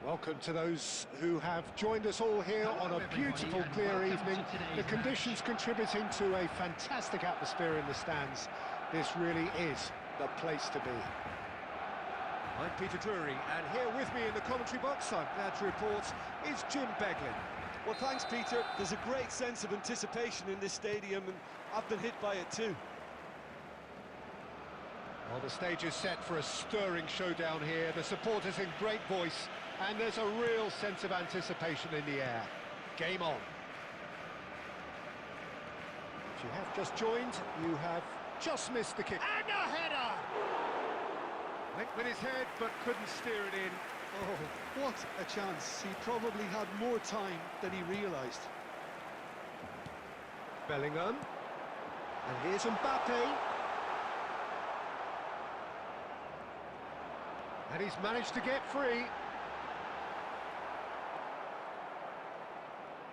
Welcome to those who have joined us all here on a beautiful, clear evening. The conditions contributing to a fantastic atmosphere in the stands. This really is the place to be. I'm Peter Drury, and here with me in the commentary box, I'm glad to report, is Jim Beglin. Well, thanks, Peter. There's a great sense of anticipation in this stadium, and I've been hit by it too. Well, the stage is set for a stirring showdown here. The supporters in great voice, and there's a real sense of anticipation in the air. Game on. If you have just joined, you have just missed the kick. And a header! Went with his head, but couldn't steer it in. Oh, what a chance. He probably had more time than he realised. Bellingham. And here's Mbappe. And he's managed to get free.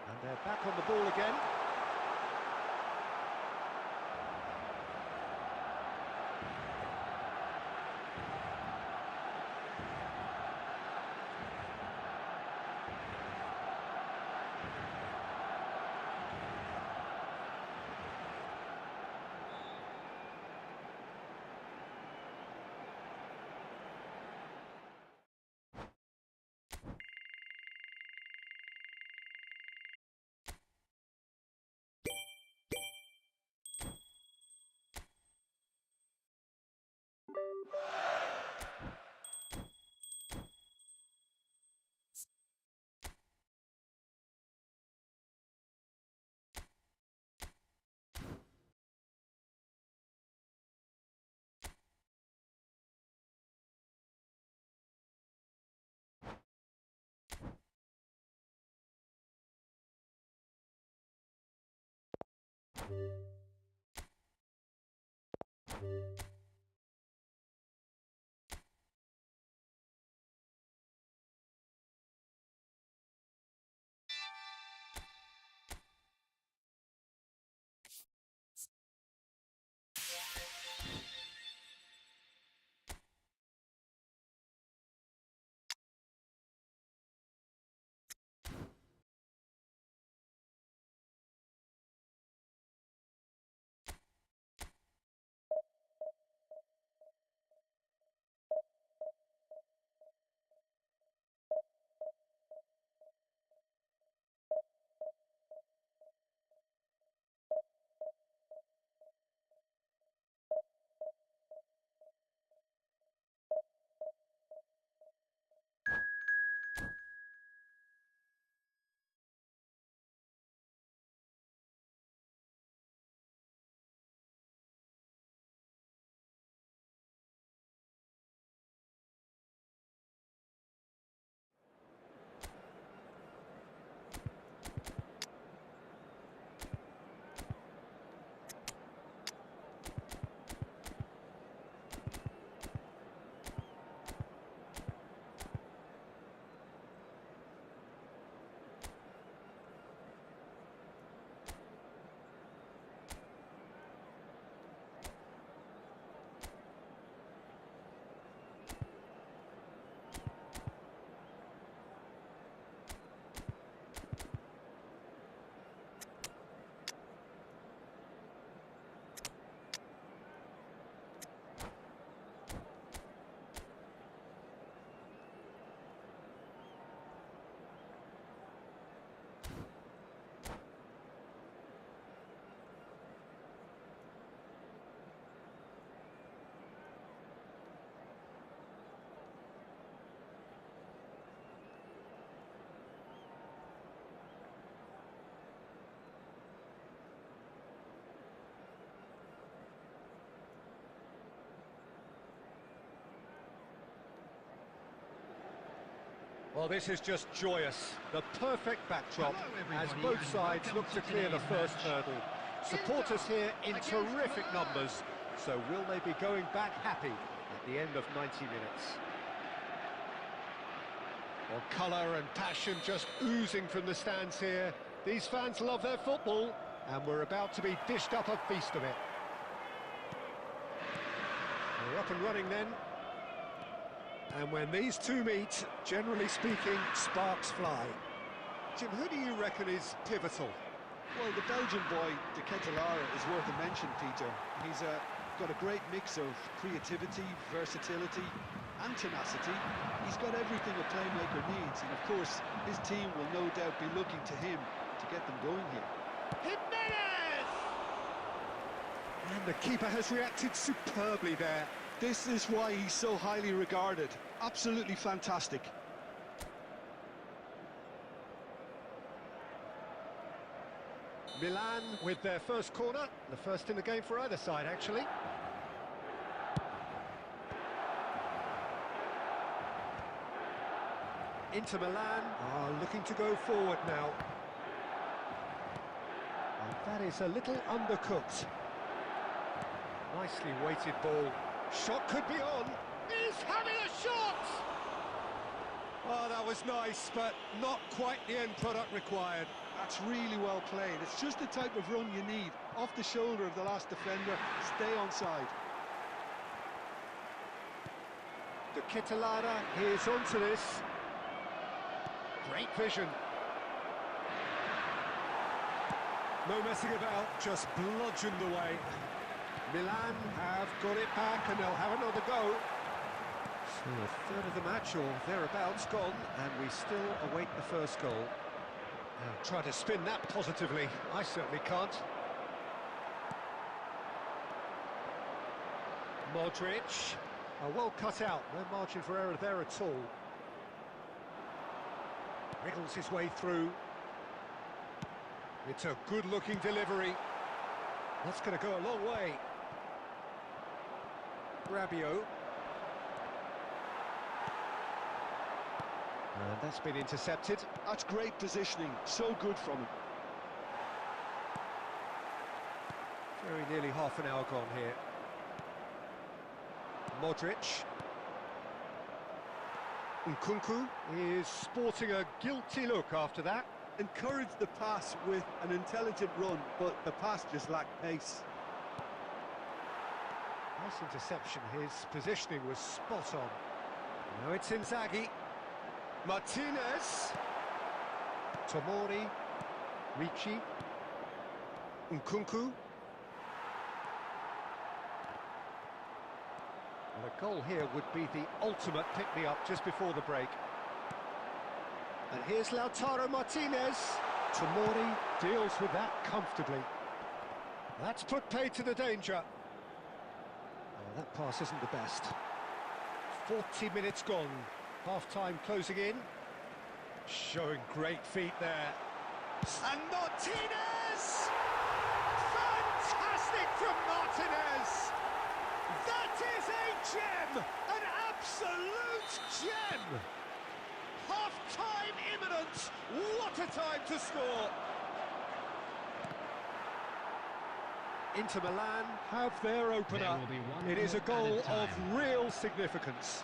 And they're back on the ball again. Well, this is just joyous. The perfect backdrop as both sides look to clear the first hurdle. Supporters here in terrific numbers, so will they be going back happy at the end of 90 minutes? Well, colour and passion just oozing from the stands here. These fans love their football, and we're about to be dished up a feast of it. We're up and running then. And when these two meet, generally speaking, sparks fly. Jim, who do you reckon is pivotal? Well, the Belgian boy, De Ketelaere, is worth a mention, Peter. He's got a great mix of creativity, versatility and tenacity. He's got everything a playmaker needs, and of course, his team will no doubt be looking to him to get them going here. Jimenez! And the keeper has reacted superbly there. This is why he's so highly regarded. Absolutely fantastic. Milan with their first corner, the first in the game for either side, actually. Inter Milan are looking to go forward now. And that is a little undercooked. Nicely weighted ball. Shot could be on. He's having a shot! Oh, that was nice, but not quite the end product required. That's really well played. It's just the type of run you need. Off the shoulder of the last defender, stay onside. De Ketelaere is onto this. Great vision. No messing about, just bludgeoned away. Milan have got it back and they'll have another go. So a third of the match or thereabouts gone, and we still await the first goal. Now try to spin that positively. I certainly can't. Modric. Well cut out, no margin for error there at all. Wriggles his way through. It's a good-looking delivery. That's going to go a long way. Rabiot. And that's been intercepted. That's great positioning, so good from him. Very nearly half an hour gone here. Modric. Nkunku is sporting a guilty look after that. Encouraged the pass with an intelligent run, but the pass just lacked pace. Nice interception, his positioning was spot on. Now it's Inzaghi. Martinez. Tomori. Ricci. Nkunku. And a goal here would be the ultimate pick-me-up just before the break. And here's Lautaro Martinez. Tomori deals with that comfortably. That's put paid to the danger. Oh, that pass isn't the best. 40 minutes gone. Half-time closing in. Showing great feet there. And Martinez! Fantastic from Martinez! That is a gem! An absolute gem! Half-time imminent! What a time to score! Inter Milan have their opener. It is a goal of real significance.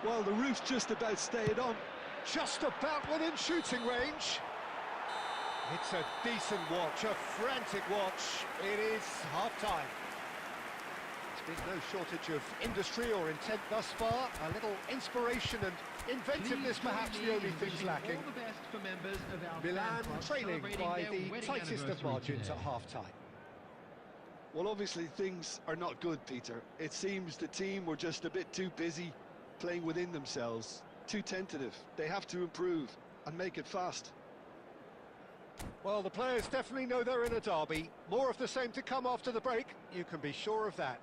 Well, the roof's just about stayed on. Just about within shooting range. It's a decent watch, a frantic watch. It is half-time. There's been no shortage of industry or intent thus far. A little inspiration and inventiveness perhaps the only things lacking. Milan trailing by the tightest of margins at half-time. Well, obviously things are not good, Peter. It seems the team were just a bit too busy playing within themselves, too tentative. They have to improve and make it fast. Well, the players definitely know they're in a derby. More of the same to come after the break, you can be sure of that.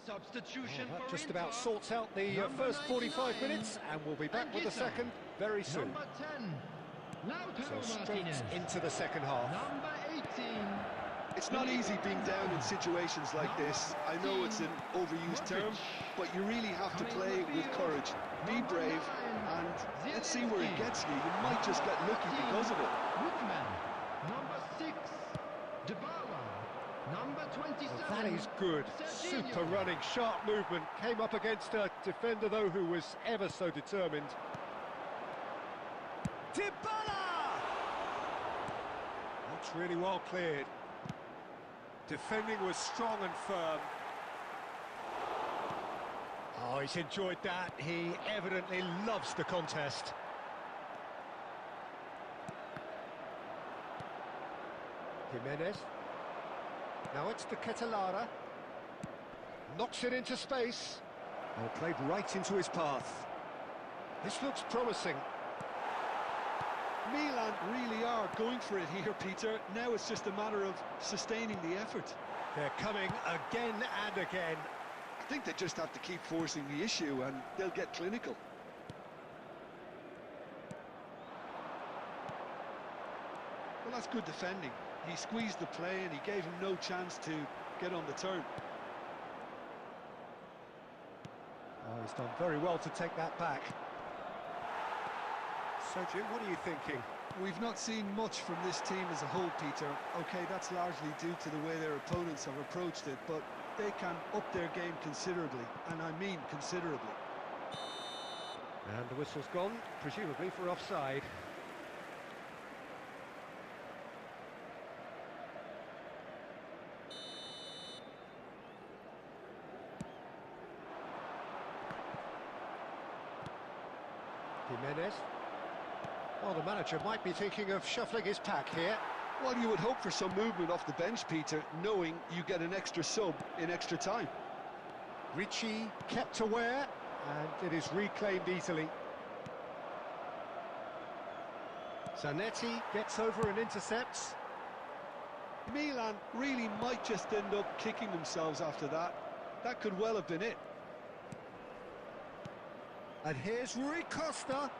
Substitution that for just Inter. about sorts out the first 45 minutes, and we'll be back with the second very soon. Number 10, Lautaro So straight Martinez. into the second half. Number 18. It's not easy being down in situations like this. I know it's an overused term, but you really have to play with courage. Be brave, and let's see where it gets you. You might just get lucky because of it. Whitman. Number 6, Dybala. Number 27. Well, that is good. Serginho. Super running, sharp movement. Came up against a defender, though, who was ever so determined. Dybala! That's really well cleared. Defending was strong and firm. Oh, he's enjoyed that. He evidently loves the contest. Jimenez. Now it's to Ketelara. Knocks it into space. Oh, played right into his path. This looks promising. Milan really are going for it here, Peter. Now it's just a matter of sustaining the effort. They're coming again and again. I think they just have to keep forcing the issue and they'll get clinical. Well, that's good defending. He squeezed the play and he gave him no chance to get on the turn. Oh, he's done very well to take that back. Sergio, what are you thinking? We've not seen much from this team as a whole, Peter. OK, that's largely due to the way their opponents have approached it, but they can up their game considerably, and I mean considerably. And the whistle's gone, presumably for offside. Jimenez. Well, the manager might be thinking of shuffling his pack here. Well, you would hope for some movement off the bench, Peter, knowing you get an extra sub in extra time. Ricci kept aware, and it is reclaimed easily. Zanetti gets over and intercepts. Milan really might just end up kicking themselves after that. That could well have been it. And here's Rui Costa.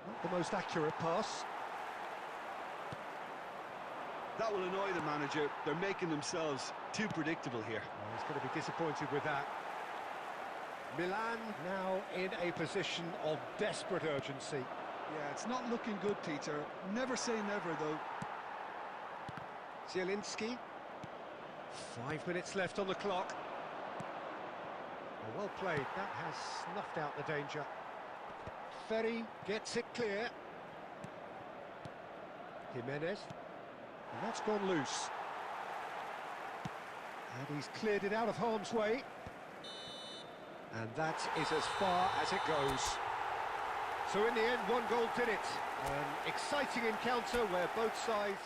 Not the most accurate pass. That will annoy the manager. They're making themselves too predictable here. Oh, he's going to be disappointed with that. Milan now in a position of desperate urgency. Yeah, it's not looking good, Peter. Never say never, though. Zielinski. 5 minutes left on the clock. Oh, well played. That has snuffed out the danger. Ferry gets it clear. Jimenez. And that's gone loose. And he's cleared it out of harm's way. And that is as far as it goes. So in the end, one goal did it. An exciting encounter where both sides...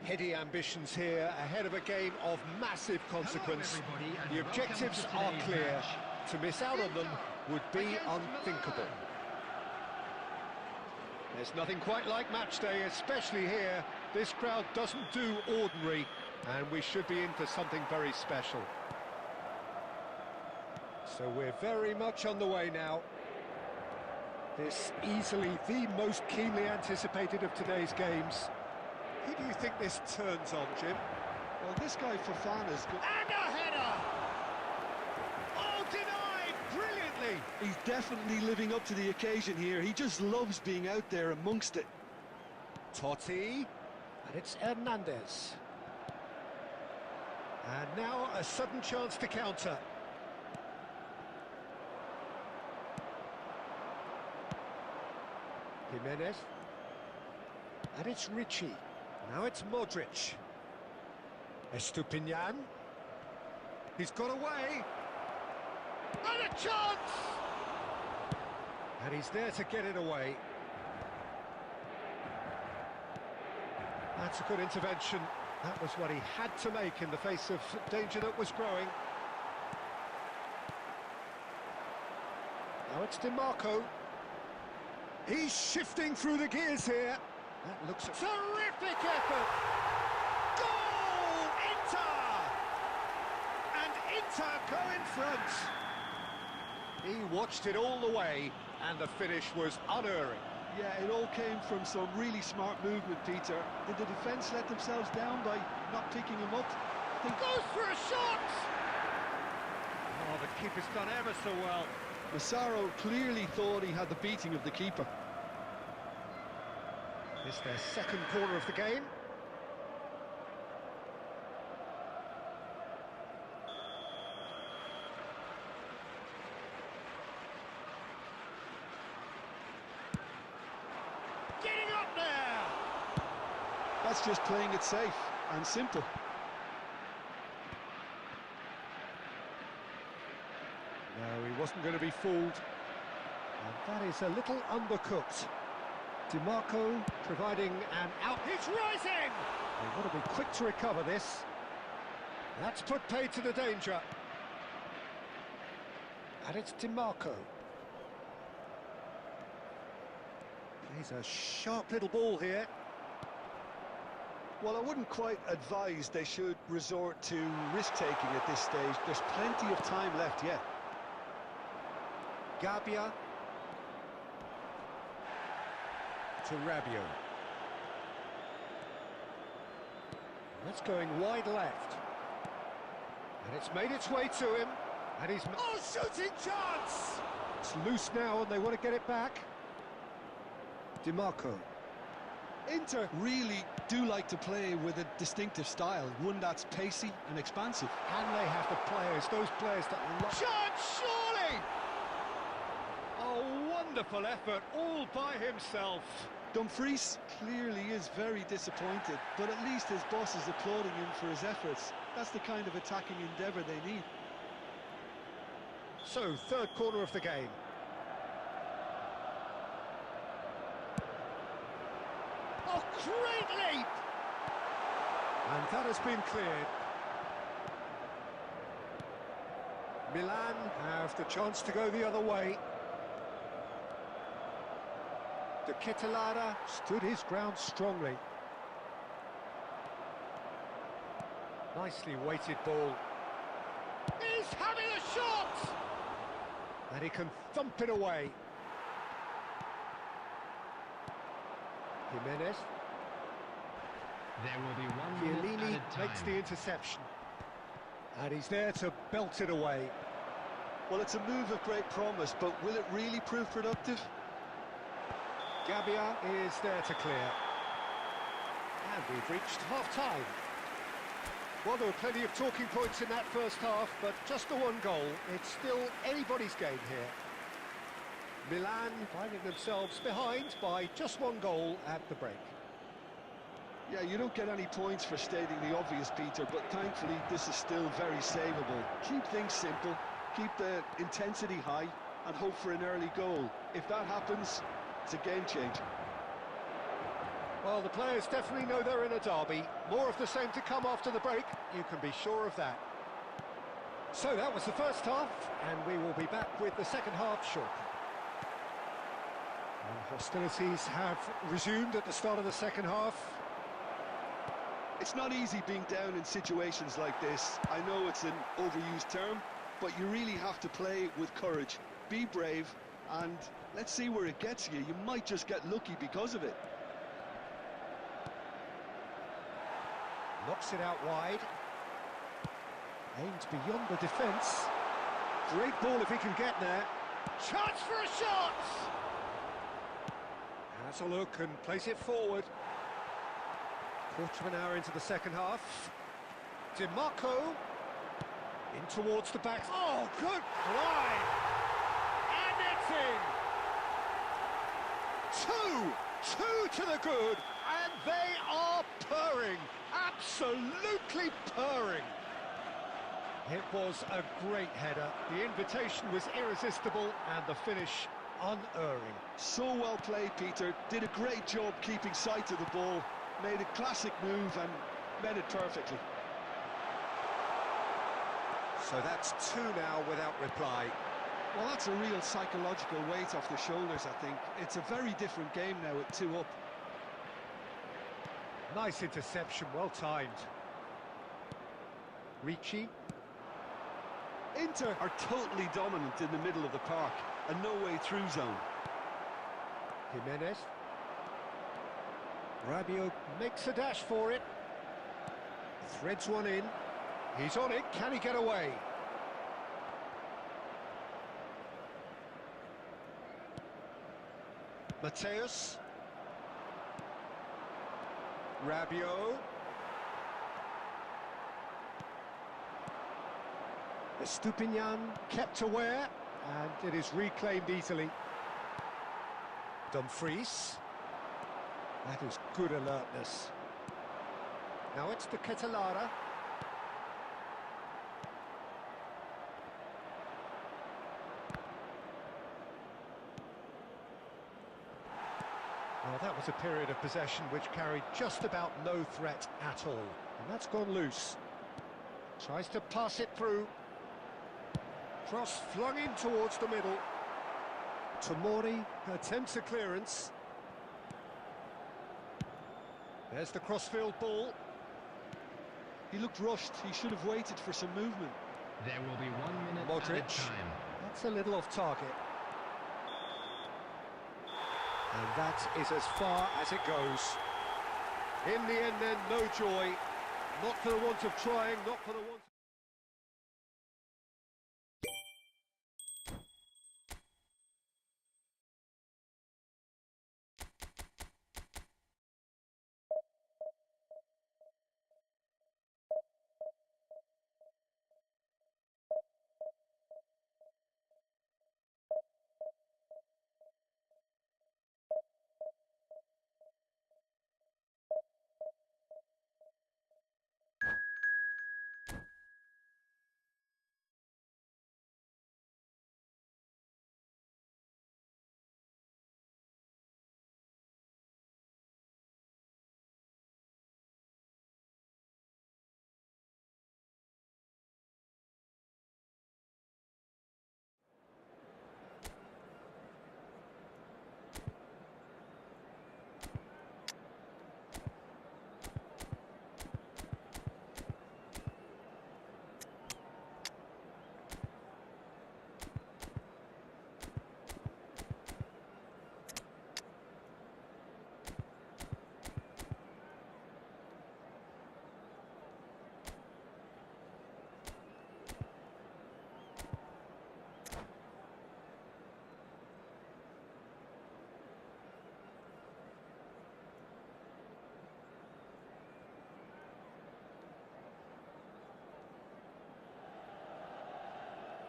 Heady ambitions here, ahead of a game of massive consequence. The objectives are clear. To miss out on them would be unthinkable. There's nothing quite like match day, especially here. This crowd doesn't do ordinary, and we should be in for something very special. So we're very much on the way now. This easily the most keenly anticipated of today's games. Who do you think this turns on, Jim? Well, this guy Fofana's good. And a header! Oh, denied brilliantly! He's definitely living up to the occasion here. He just loves being out there amongst it. Totti, and it's Hernandez. And now a sudden chance to counter. Jimenez. And it's Ricci. Now it's Modric. Estupiñán. He's got away. And a chance! And he's there to get it away. That's a good intervention. That was what he had to make in the face of danger that was growing. Now it's DiMarco. He's shifting through the gears here. That looks a terrific effort. Goal! Inter! And Inter go in front. He watched it all the way, and the finish was unerring. Yeah, it all came from some really smart movement, Peter. Did the defence let themselves down by not picking him up? Goes for a shot! Oh, the keeper's done ever so well. Massaro clearly thought he had the beating of the keeper. It's their second corner of the game. Getting up there! That's just playing it safe and simple. No, he wasn't going to be fooled. And that is a little undercooked. DiMarco providing an out. He's rising! They've got to be quick to recover this. That's put paid to the danger. And it's DiMarco. Plays a sharp little ball here. Well, I wouldn't quite advise they should resort to risk-taking at this stage. There's plenty of time left yet. Gabbia to Rabiot. That's going wide left. And it's made its way to him. And he's... Oh, shooting chance! It's loose now and they want to get it back. DiMarco. Inter really do like to play with a distinctive style, one that's pacey and expansive. And they have the players, those players that... Chance, surely! A wonderful effort, all by himself. Dumfries clearly is very disappointed, but at least his boss is applauding him for his efforts. That's the kind of attacking endeavour they need. So, third corner of the game. Oh, great leap! And that has been cleared. Milan have the chance to go the other way. De Ketelaere stood his ground strongly. Nicely weighted ball. He's having a shot! And he can thump it away. Jimenez. There will be 1 minute Chiellini added makes time. the interception. And he's there to belt it away. Well, it's a move of great promise, but will it really prove productive? Gabbia is there to clear. And we've reached half-time. Well, there were plenty of talking points in that first half, but just the one goal. It's still anybody's game here. Milan finding themselves behind by just one goal at the break. Yeah, you don't get any points for stating the obvious, Peter, but thankfully this is still very savable. Keep things simple, keep the intensity high, and hope for an early goal. If that happens, it's a game changer. Well, the players definitely know they're in a derby. More of the same to come after the break, you can be sure of that. So that was the first half, and we will be back with the second half shortly. And hostilities have resumed at the start of the second half. It's not easy being down in situations like this. I know it's an overused term, but you really have to play with courage, be brave, and Let's see where it gets you. You might just get lucky because of it. Knocks it out wide. Aimed beyond the defence. Great ball if he can get there. Chance for a shot! Has a look and plays it forward. Quarter of an hour into the second half. DiMarco. In towards the back. Oh, good line! And it's in! Two to the good, and they are purring. Absolutely purring. It was a great header. The invitation was irresistible and the finish unerring. So well played, Peter. Did a great job keeping sight of the ball. Made a classic move and met it perfectly. So that's two now without reply. Well, that's a real psychological weight off the shoulders, I think. It's a very different game now at 2 up. Nice interception, well timed. Ricci. Inter are totally dominant in the middle of the park, a no-way-through zone. Jimenez. Rabiot makes a dash for it. Threads one in. He's on it, can he get away? Mateus. Rabiot. Estupinian kept aware, and it is reclaimed easily. Dumfries. That is good alertness. Now it's to Ketelara. Well, that was a period of possession which carried just about no threat at all. And that's gone loose. Tries to pass it through. Cross flung in towards the middle. Tomori attempts a clearance. There's the crossfield ball. He looked rushed. He should have waited for some movement. There will be 1 minute Modric. added time. That's a little off target. And that is as far as it goes. In the end then, no joy. Not for the want of trying, not for the want of...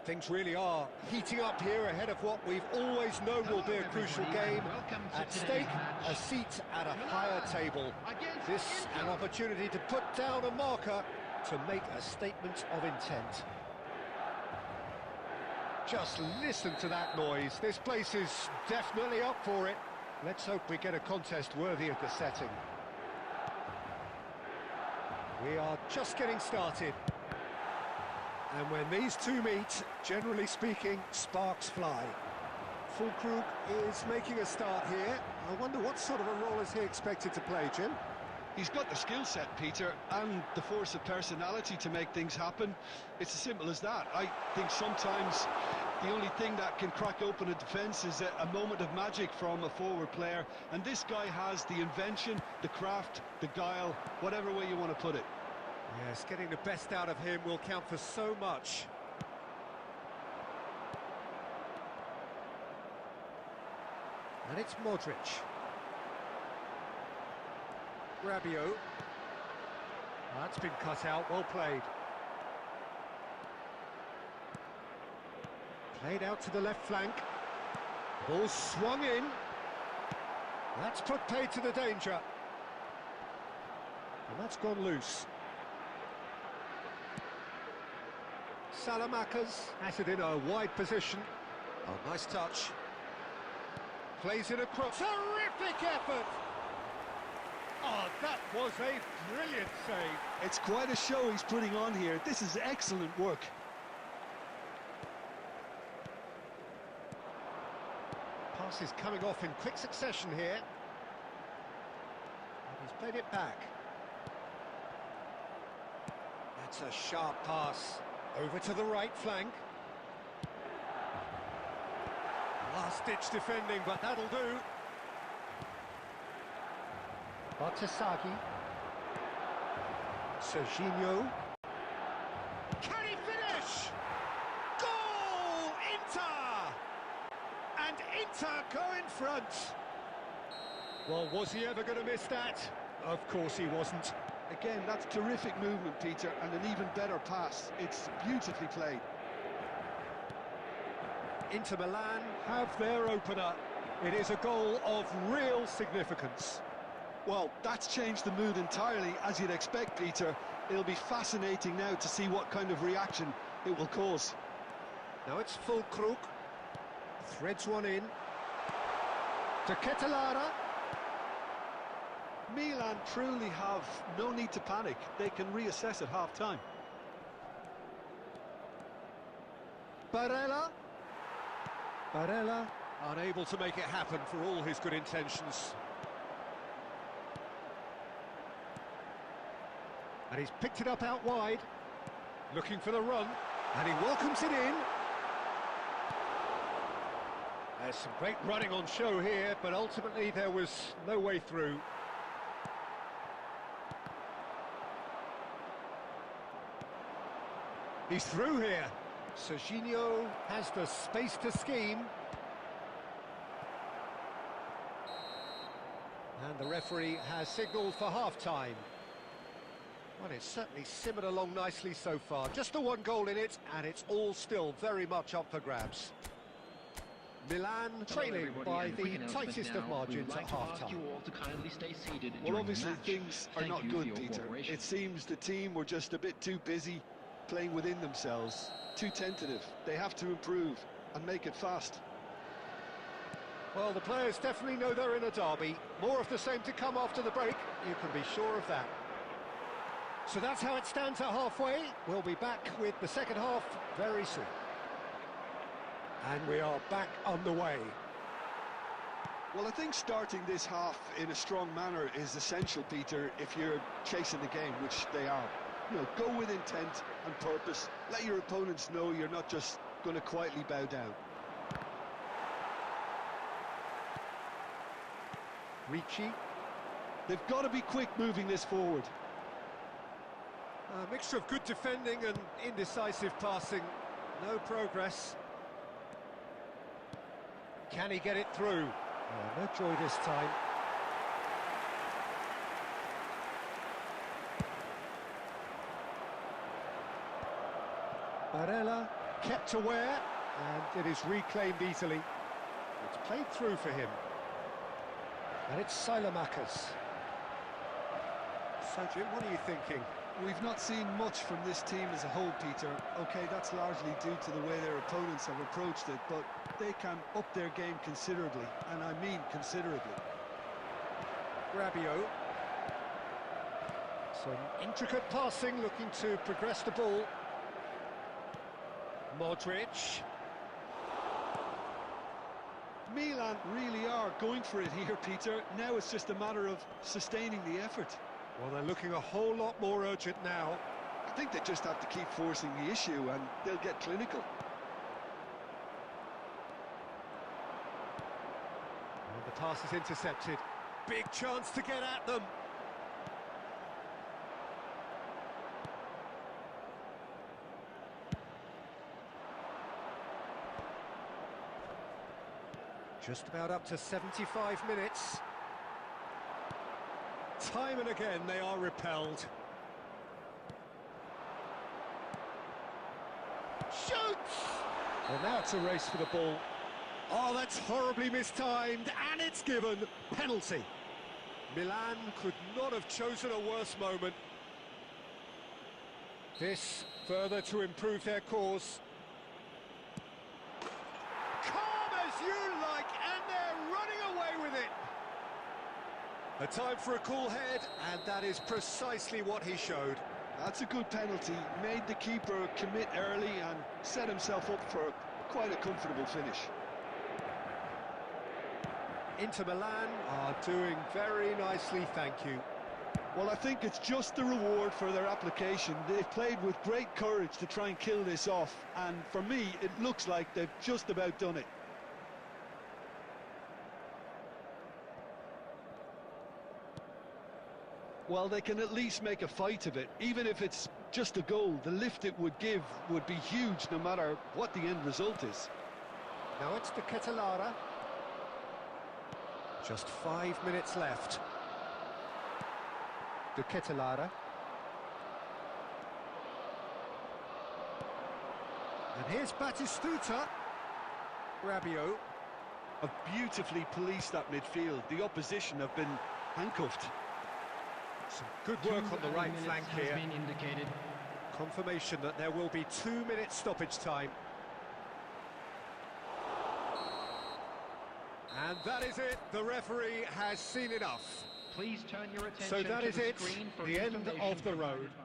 Things really are heating up here ahead of what we've always known will be a crucial game. At stake, a seat at a higher table. This an opportunity to put down a marker to make a statement of intent. Just listen to that noise. This place is definitely up for it. Let's hope we get a contest worthy of the setting. We are just getting started. And when these two meet, generally speaking, sparks fly. Füllkrug is making a start here. I wonder what sort of a role is he expected to play, Jim? He's got the skill set, Peter, and the force of personality to make things happen. It's as simple as that. I think sometimes the only thing that can crack open a defence is a moment of magic from a forward player, and this guy has the invention, the craft, the guile, whatever way you want to put it. Yes, getting the best out of him will count for so much. And it's Modric. Rabiot. That's been cut out, well played. Played out to the left flank. Ball swung in. That's put paid to the danger. And that's gone loose. Salamakers has it in a wide position. Oh, nice touch. Plays it across. Terrific effort! Oh, that was a brilliant save. It's quite a show he's putting on here. This is excellent work. Pass is coming off in quick succession here. And he's played it back. That's a sharp pass. Over to the right flank. Last-ditch defending, but that'll do. Batshuayi. Serginho. Can he finish? Goal! Inter! And Inter go in front. Well, was he ever going to miss that? Of course he wasn't. Again, that's terrific movement, Peter, and an even better pass. It's beautifully played. Inter Milan have their opener. It is a goal of real significance. Well, that's changed the mood entirely, as you'd expect, Peter. It'll be fascinating now to see what kind of reaction it will cause. Now it's Füllkrug. Threads one in. To Ketelara. Milan truly have no need to panic. They can reassess at half-time. Barella. Barella unable to make it happen for all his good intentions. And he's picked it up out wide. Looking for the run. And he welcomes it in. There's some great running on show here, but ultimately there was no way through. He's through here. Serginho has the space to scheme. And the referee has signalled for half-time. Well, it's certainly simmered along nicely so far. Just the one goal in it, and it's all still very much up for grabs. Milan trailing by the tightest of margins at half-time. Well, obviously things are not good, Peter. It seems the team were just a bit too busy playing within themselves, too tentative. They have to improve and make it fast. Well, the players definitely know they're in a derby. More of the same to come after the break, you can be sure of that. So that's how it stands at halfway. We'll be back with the second half very soon. And we are back on the way. Well, I think starting this half in a strong manner is essential, Peter, if you're chasing the game, which they are. You know, go with intent and purpose. Let your opponents know you're not just going to quietly bow down. Ricci. They've got to be quick moving this forward. A mixture of good defending and indecisive passing. No progress. Can he get it through? Oh, no joy this time. Barella kept aware, and it is reclaimed easily. It's played through for him. And it's Salamakers. So, Jim, what are you thinking? We've not seen much from this team as a whole, Peter. OK, that's largely due to the way their opponents have approached it, but they can up their game considerably, and I mean considerably. Rabiot. Some intricate passing, looking to progress the ball. Modric. Milan really are going for it here, Peter. Now it's just a matter of sustaining the effort. Well, they're looking a whole lot more urgent now. I think they just have to keep forcing the issue and they'll get clinical. And the pass is intercepted. Big chance to get at them. Just about up to 75 minutes. Time and again they are repelled. Shoots! Well, now it's a race for the ball. Oh, that's horribly mistimed, and it's given. Penalty. Milan could not have chosen a worse moment. This further to improve their cause. Calm as you like, and they're running away with it. A time for a cool head, and that is precisely what he showed. That's a good penalty. Made the keeper commit early and set himself up for quite a comfortable finish. Inter Milan are doing very nicely, thank you. Well, I think it's just the reward for their application. They've played with great courage to try and kill this off, and for me, it looks like they've just about done it. Well, they can at least make a fight of it. Even if it's just a goal, the lift it would give would be huge no matter what the end result is. Now it's De Ketelaere. Just 5 minutes left. De Ketelaere. And here's Batistuta. Rabiot. Have beautifully policed that midfield. The opposition have been handcuffed. Some good work on the right flank here. Been indicated. Confirmation that there will be 2 minutes stoppage time. And that is it. The referee has seen enough. Please turn your attention So that to is the it, screen for the end information of the provided road. by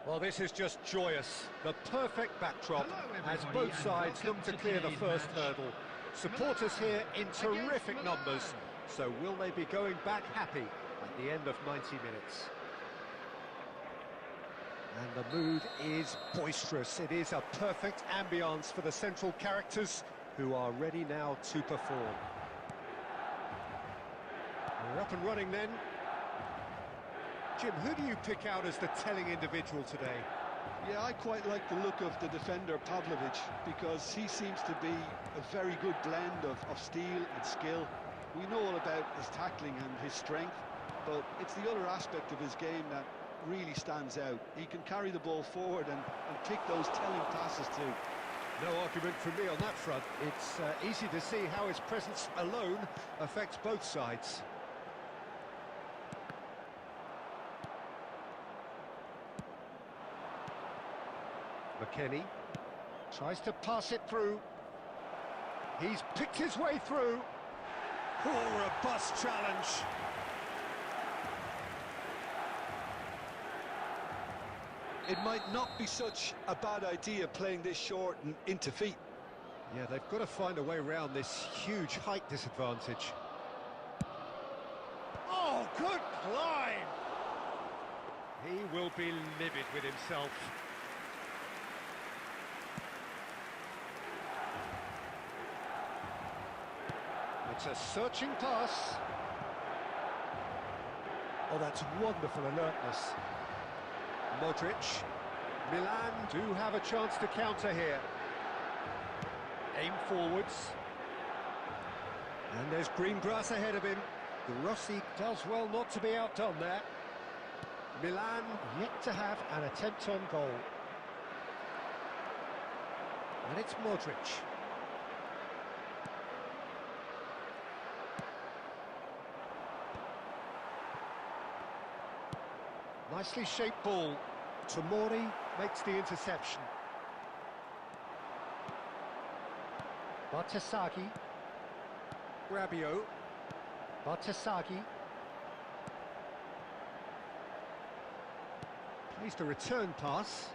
Well, this is just joyous. The perfect backdrop Hello, as everybody, both sides and look to welcome to clear the today's first match. hurdle. Supporters here in terrific Milan. numbers. So will they be going back happy at the end of 90 minutes? And the mood is boisterous. It is a perfect ambience for the central characters who are ready now to perform. We're up and running then. Jim, who do you pick out as the telling individual today? Yeah, I quite like the look of the defender, Pavlovic, because he seems to be a very good blend of steel and skill. We know all about his tackling and his strength, but it's the other aspect of his game that really stands out. He can carry the ball forward and pick those telling passes too. No argument from me on that front. It's easy to see how his presence alone affects both sides. McKennie tries to pass it through. He's picked his way through. Oh, robust challenge. It might not be such a bad idea playing this short and into feet. Yeah, they've got to find a way around this huge height disadvantage. Oh, good climb! He will be livid with himself. It's a searching pass. Oh, that's wonderful alertness. Modric. Milan do have a chance to counter here. Aim forwards. And there's green grass ahead of him. Rossi does well not to be outdone there. Milan yet to have an attempt on goal. And it's Modric. Nicely shaped ball. Tomori makes the interception. Bartesaghi. Rabiot. Bartesaghi. Plays the return pass.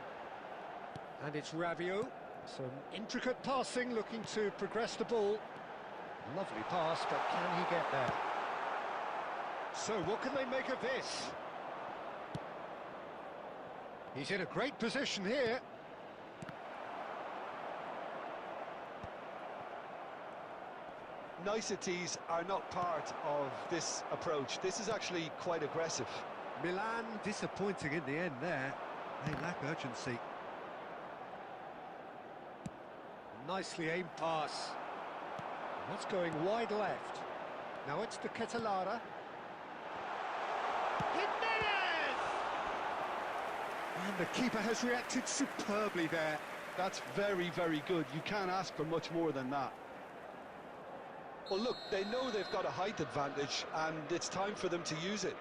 And it's Rabiot. Some intricate passing, looking to progress the ball. Lovely pass, but can he get there? So what can they make of this? He's in a great position here. Niceties are not part of this approach. This is actually quite aggressive. Milan disappointing in the end there. They lack urgency. Nicely aimed pass. That's going wide left. Now it's to Ketelara. And the keeper has reacted superbly there. That's very, very good. You can't ask for much more than that. Well, look, they know they've got a height advantage, and it's time for them to use it.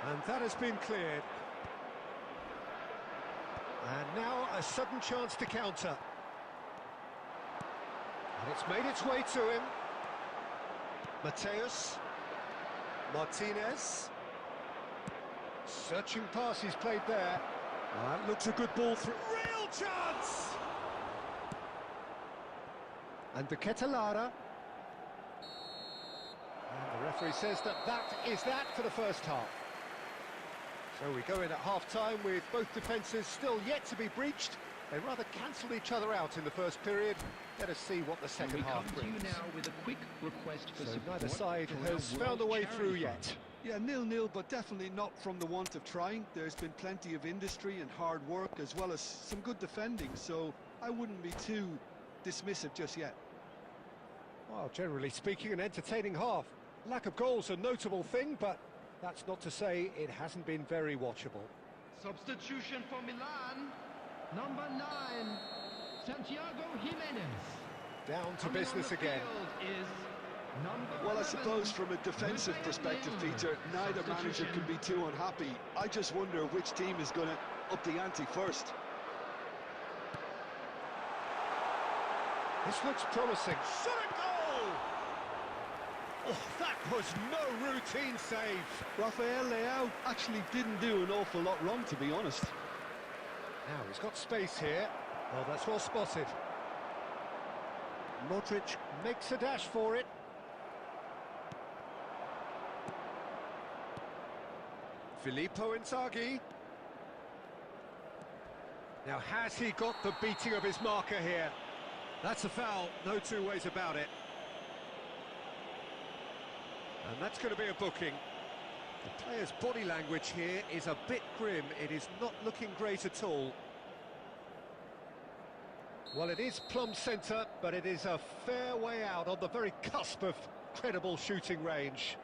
And that has been cleared. And now a sudden chance to counter. And it's made its way to him. Mateus. Martinez. Searching pass he's played there. That looks a good ball through. Real chance! And De Ketelara. And the referee says that is that for the first half. So we go in at half-time with both defences still yet to be breached. They rather cancelled each other out in the first period. Let us see what the second half brings. Now with a quick request for so neither side has found a way through yet. Yeah, 0-0, but definitely not from the want of trying. There's been plenty of industry and hard work, as well as some good defending, so I wouldn't be too dismissive just yet. Well, generally speaking, an entertaining half. Lack of goals a notable thing, but that's not to say it hasn't been very watchable. Substitution for Milan, number 9, Santiago Jimenez. Down to business again. Well, I suppose from a defensive perspective, Peter, neither manager can be too unhappy. I just wonder which team is going to up the ante first. This looks promising. Shot a goal! Oh, that was no routine save. Rafael Leao actually didn't do an awful lot wrong, to be honest. Now he's got space here. Oh, that's well spotted. Modric makes a dash for it. Filippo Inzaghi. Now, has he got the beating of his marker here? That's a foul, no two ways about it. And that's going to be a booking. The player's body language here is a bit grim. It is not looking great at all. Well, it is plumb centre, but it is a fair way out on the very cusp of credible shooting range.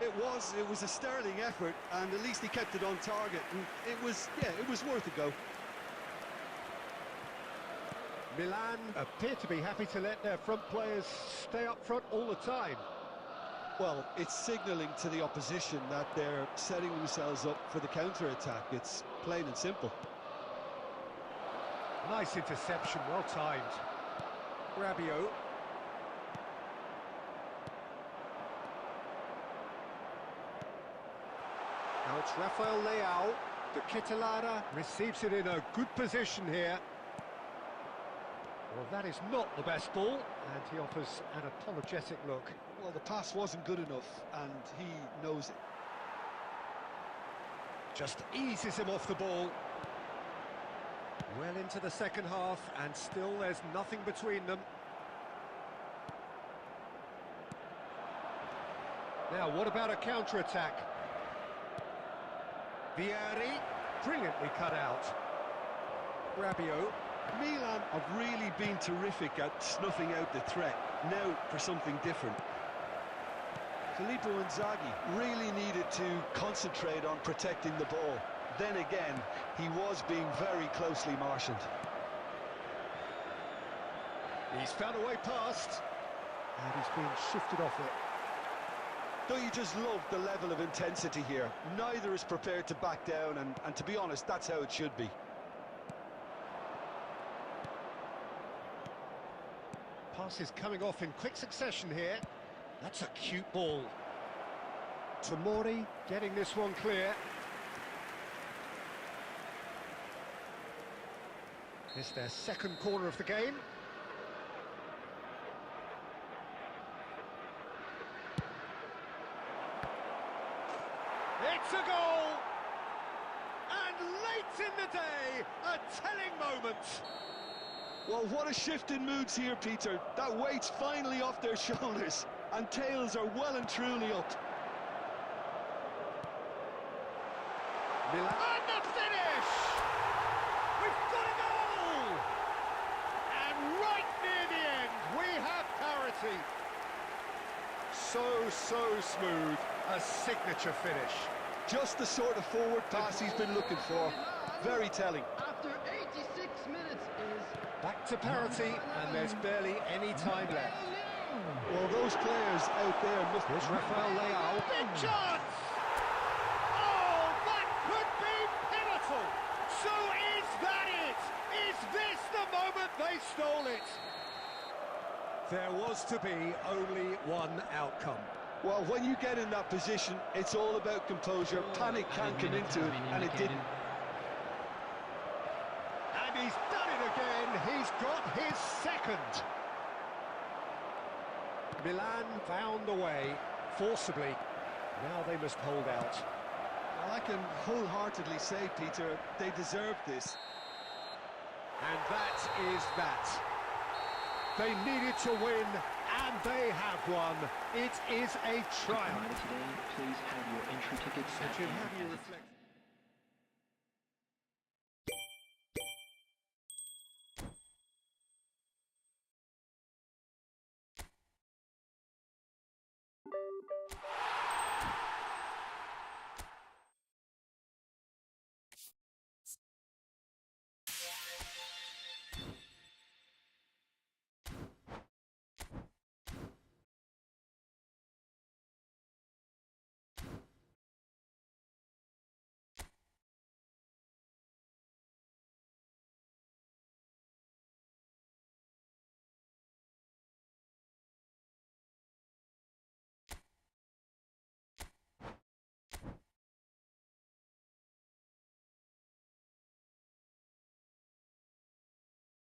It was a sterling effort, and at least he kept it on target, and it was worth a go. Milan appear to be happy to let their front players stay up front all the time. Well, it's signalling to the opposition that they're setting themselves up for the counter-attack. It's plain and simple. Nice interception, well timed. Rabiot. Now it's Rafael Leao. De Ketelaere receives it in a good position here. Well, that is not the best ball, and he offers an apologetic look. Well, the pass wasn't good enough, and he knows it. Just eases him off the ball. Well into the second half, and still there's nothing between them. Now, what about a counter-attack? Vieri, brilliantly cut out. Rabiot. Milan have really been terrific at snuffing out the threat. Now for something different. Filippo Inzaghi really needed to concentrate on protecting the ball. Then again, he was being very closely marshalled. He's found a way past, and he's been shifted off it. Don't you just love the level of intensity here? Neither is prepared to back down, and to be honest, that's how it should be. Pass is coming off in quick succession here. That's a cute ball. Tomori getting this one clear. It's their second corner of the game. It's a goal! And late in the day, a telling moment. Well, what a shift in moods here, Peter. That weight's finally off their shoulders, and tails are well and truly up. Milan. And the finish! We've got a goal! And right near the end, we have parity. So smooth, a signature finish. Just the sort of forward pass he's been looking for. Very telling. After 86 minutes is... Back to parity, and there's barely any time left. Well, those players out there must... Here's Rafael Leao. Big chance! Oh, that could be pivotal! So is that it? Is this the moment they stole it? There was to be only one outcome. Well, when you get in that position, it's all about composure. Panic can't come into it, and it didn't. And he's done it again. He's got his second. Milan found a way, forcibly. Now they must hold out. Well, I can wholeheartedly say, Peter, they deserve this. And that is that. They needed to win, and they have won. It is a triumph. Today, please have your entry tickets. So Jim, how do you reflect?